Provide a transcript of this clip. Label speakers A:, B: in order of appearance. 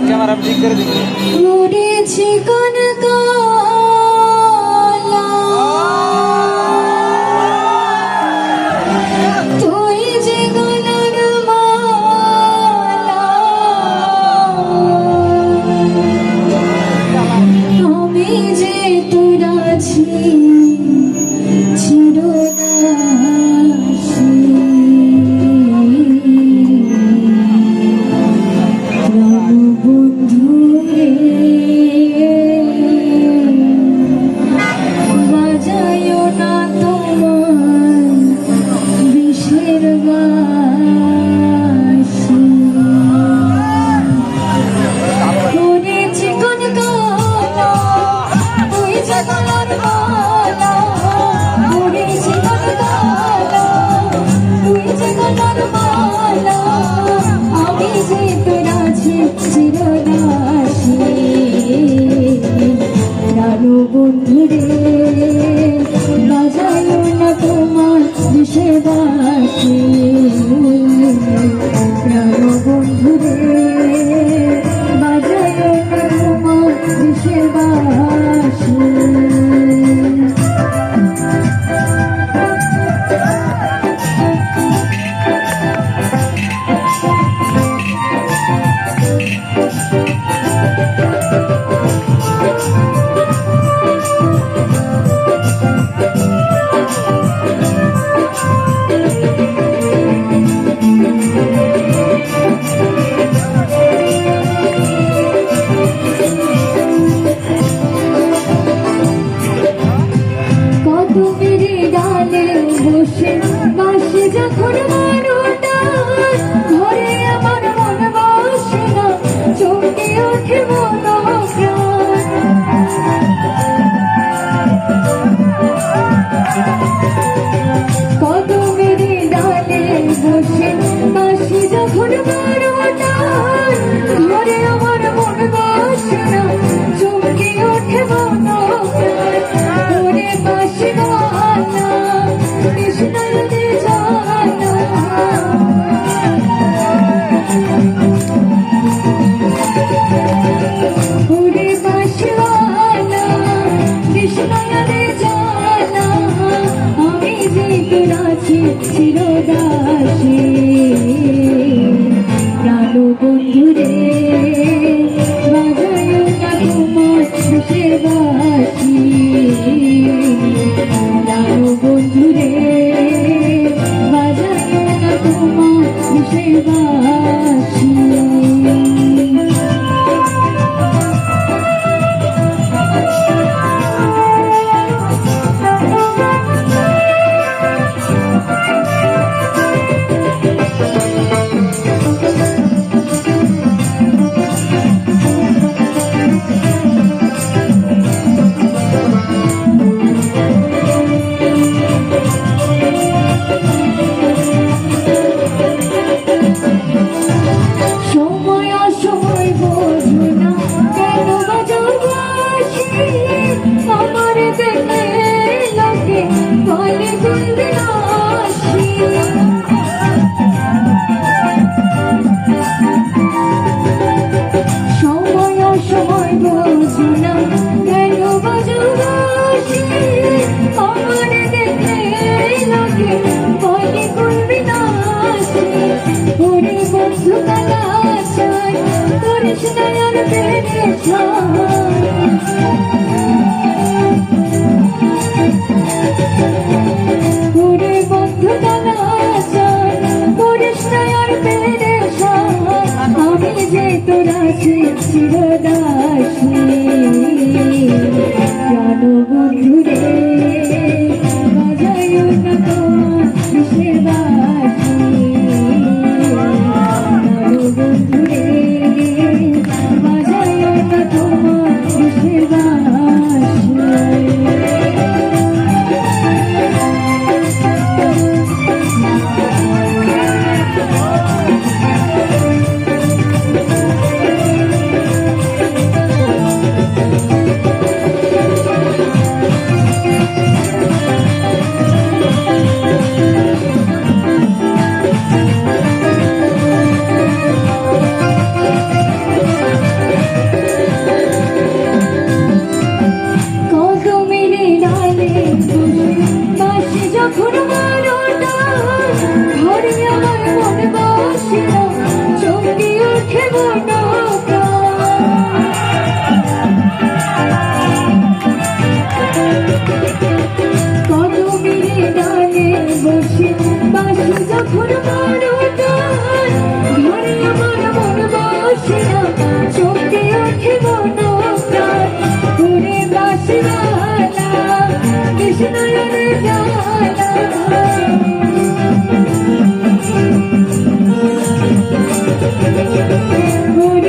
A: Camera ঠিক করে দিবি।
B: উড়েছে কনকলা তুই যে গলার মালা আমি যে তোর আছি চিরদাসী বন্ধু রে বাজায়ো না তোমার বিষের বাঁশি করেছি কনকলা তুই যে গলার মালা করেছি কনকলা তুই যে গলার মালা আমি যে তোর আছি চিরদাসী প্রাণ বন্ধু রে বাজায়ো না তোমার বিষের বাঁশি প্রাণ বন্ধু রে বাজায়ো না তোমার বিষের বাঁশি কদমের ডালে বসে বাসে যখন মারোটা ঘরে আমার মন বসে না চমকে ওঠে মন কদমের ডালে বসে বাসে যখন মারোটা ঘরে আমার মন বসে না চমকে ওঠে মন ওরে বাসি গানা কৃষ্ণর দে জানা ওরে বাসি গানা কৃষ্ণর দে জানা আমি যে তোর আছি চিরদাসী প্রাণ বন্ধু রে বাজায়ো না তোমার বিষের বাঁশি প্রাণ বন্ধু রে বাজায়ো না তোমার বিষের বাঁশি সময় অসময় বোঝো না কেন বাজাও বাঁশি আমার দেখে লোকে বলে গুলবিলাসী সময় অসময় বোঝো না কেন বাজাও বাঁশি আমার দেখে লোকে বলে গুলবিলাসী ওরে বন্ধু কালাচার করিস না আর পেরেশান ওরে বন্ধু কালাচার করিস না আর পেরেশান আমি যে তোর আছি চিরদাসী প্রাণ বন্ধু রে বাজায়ো না তোমার বিষের বাঁশি বন্ধু রে বাজায়ো না তোমার বিষের বাঁশি ওরে